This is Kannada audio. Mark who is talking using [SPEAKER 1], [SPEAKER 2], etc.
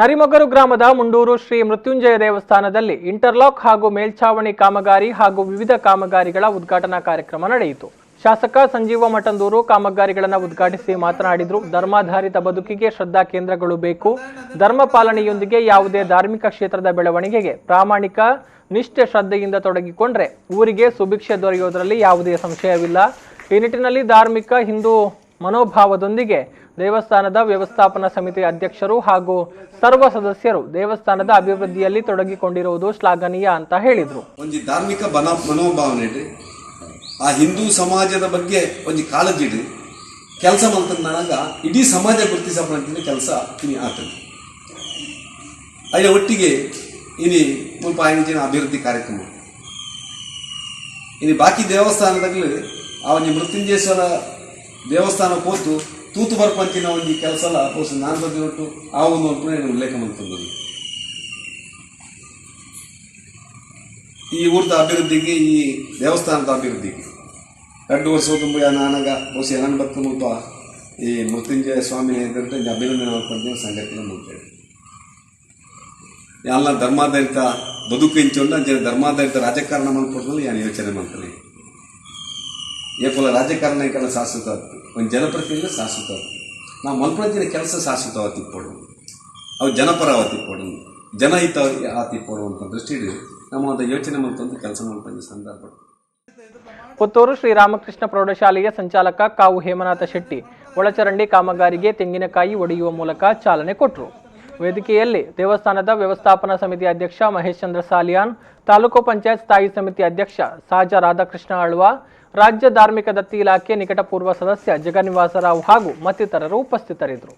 [SPEAKER 1] ನರಿಮೊಗರು ಗ್ರಾಮದ ಮುಂಡೂರು ಶ್ರೀ ಮೃತ್ಯುಂಜಯ ದೇವಸ್ಥಾನದಲ್ಲಿ ಇಂಟರ್ಲಾಕ್ ಹಾಗೂ ಮೇಲ್ಛಾವಣಿ ಕಾಮಗಾರಿ ಹಾಗೂ ವಿವಿಧ ಕಾಮಗಾರಿಗಳ ಉದ್ಘಾಟನಾ ಕಾರ್ಯಕ್ರಮ ನಡೆಯಿತು. ಶಾಸಕ ಸಂಜೀವ ಮಠಂದೂರು ಕಾಮಗಾರಿಗಳನ್ನು ಉದ್ಘಾಟಿಸಿ ಮಾತನಾಡಿದರು. ಧರ್ಮಾಧಾರಿತ ಬದುಕಿಗೆ ಶ್ರದ್ಧಾ ಕೇಂದ್ರಗಳು ಬೇಕು. ಧರ್ಮ ಪಾಲನೆಯೊಂದಿಗೆ ಯಾವುದೇ ಧಾರ್ಮಿಕ ಕ್ಷೇತ್ರದ ಬೆಳವಣಿಗೆಗೆ ಪ್ರಾಮಾಣಿಕ ನಿಷ್ಠೆ ಶ್ರದ್ಧೆಯಿಂದ ತೊಡಗಿಕೊಂಡ್ರೆ ಊರಿಗೆ ಸುಭಿಕ್ಷೆ ದೊರೆಯುವುದರಲ್ಲಿ ಯಾವುದೇ ಸಂಶಯವಿಲ್ಲ. ಈ ನಿಟ್ಟಿನಲ್ಲಿ ಧಾರ್ಮಿಕ ಹಿಂದೂ ಮನೋಭಾವದೊಂದಿಗೆ ದೇವಸ್ಥಾನದ ವ್ಯವಸ್ಥಾಪನಾ ಸಮಿತಿ ಅಧ್ಯಕ್ಷರು ಹಾಗೂ ಸರ್ವ ಸದಸ್ಯರು ದೇವಸ್ಥಾನದ ಅಭಿವೃದ್ಧಿಯಲ್ಲಿ ತೊಡಗಿಕೊಂಡಿರುವುದು ಶ್ಲಾಘನೀಯ ಅಂತ ಹೇಳಿದರು.
[SPEAKER 2] ಒಂದು ಧಾರ್ಮಿಕ ಮನೋಭಾವನೆ ಆ ಹಿಂದೂ ಸಮಾಜದ ಬಗ್ಗೆ ಒಂದು ಕಾಳಜಿ ಇಡಿ ಕೆಲಸ ಮಾಡ್ತಂದಾಗ ಇಡೀ ಸಮಾಜ ಗುರುತಿಸಪಂತ ಕೆಲಸ ಇನಿ ಆಗ್ತದೆ. ಅಯ್ಯ ಒಟ್ಟಿಗೆ ಇನಿ ಮುಲ್ಪ ಆಯೋಜನ ಅಭಿವೃದ್ಧಿ ಕಾರ್ಯಕ್ರಮ ಇನಿ ಬಾಕಿ ದೇವಸ್ಥಾನದಲ್ಲಿ ಆ ಒಂದು ಮೃತ್ಯುಂಜಯೇಶ್ವರ ದೇವಸ್ಥಾನ ಕೂತು ತೂತು ಬರ್ಪಂಚಿನ ಒಂದು ಕೆಲಸ ಎಲ್ಲ ಬಹುಶಃ ನಾನು ಬಗ್ಗೆ ಒಟ್ಟು ಆ ಒಂದು ಉಲ್ಲೇಖ ಮಾಡ್ತಂದು ಈ ಊರದ ಅಭಿವೃದ್ಧಿಗೆ ಈ ದೇವಸ್ಥಾನದ ಅಭಿವೃದ್ಧಿಗೆ 2 ವರ್ಷ ತುಂಬ ನಾನಾಗ ಬಹುಶಃ ಏನನ್ನು ಬತ್ತು ಮುಲ್ಪ ಈ ಮೃತ್ಯುಂಜಯ ಸ್ವಾಮಿ ಅಂತ ಅಭಿನಂದನೆ ಮಾಡ್ಕೊಂತೀನಿ ಸಂಘಟನೆ ಮಾಡ್ತೇವೆ. ಎಲ್ಲ ಧರ್ಮಾಧಾರಿತ ಬದುಕು ಇಂಚೊಂಡು ಅಂಚೆ ಧರ್ಮಾಧಾರಿತ ರಾಜಕಾರಣ ಮಾಡ್ಕೊಡ್ದು ನಾನು ಯೋಚನೆ ಮಾಡ್ತೀನಿ. ಏಪಲ ರಾಜಕಾರಣ ಈ ಕಡೆ ಶಾಶ್ವತ ಒಂದು ಜನಪ್ರತಿನಿಧಿ ಶಾಶ್ವತ ನಾವು ಮಲ್ಪಂಚಿನ ಕೆಲಸ ಶಾಶ್ವತ ತಿಕ್ಕೊಡು ಅವು ಜನಪರ ತಿಕ್ಕೊಡು ಜನಹಿತ ತಿಕ್ಕೊಡು ಅಂತ ದೃಷ್ಟಿ ನಮ್ಮ ಒಂದು ಯೋಚನೆ ಮಾಡ್ತಂದು ಕೆಲಸ ಮಾಡ್ಕೊಂಡು ಸಂದರ್ಭ.
[SPEAKER 1] ಪುತ್ತೂರು ಶ್ರೀರಾಮಕೃಷ್ಣ ಪ್ರೌಢಶಾಲೆಯ ಸಂಚಾಲಕ ಕಾವು ಹೇಮನಾಥ ಶೆಟ್ಟಿ ಒಳಚರಂಡಿ ಕಾಮಗಾರಿಗೆ ತೆಂಗಿನಕಾಯಿ ಒಡೆಯುವ ಮೂಲಕ ಚಾಲನೆ ಕೊಟ್ಟರು. ವೇದಿಕೆಯಲ್ಲಿ ದೇವಸ್ಥಾನದ ವ್ಯವಸ್ಥಾಪನಾ ಸಮಿತಿ ಅಧ್ಯಕ್ಷ ಮಹೇಶ್ ಚಂದ್ರ ಸಾಲಿಯಾನ್, ತಾಲೂಕು ಪಂಚಾಯತ್ ಸ್ಥಾಯಿ ಸಮಿತಿ ಅಧ್ಯಕ್ಷ ಸಾಜ ರಾಧಾಕೃಷ್ಣ ಆಳ್ವ, ರಾಜ್ಯ ಧಾರ್ಮಿಕ ದತ್ತಿ ಇಲಾಖೆ ನಿಕಟಪೂರ್ವ ಸದಸ್ಯ ಜಗನ್ನಿವಾಸರಾವ್ ಹಾಗೂ ಮತ್ತಿತರರು ಉಪಸ್ಥಿತರಿದ್ದರು.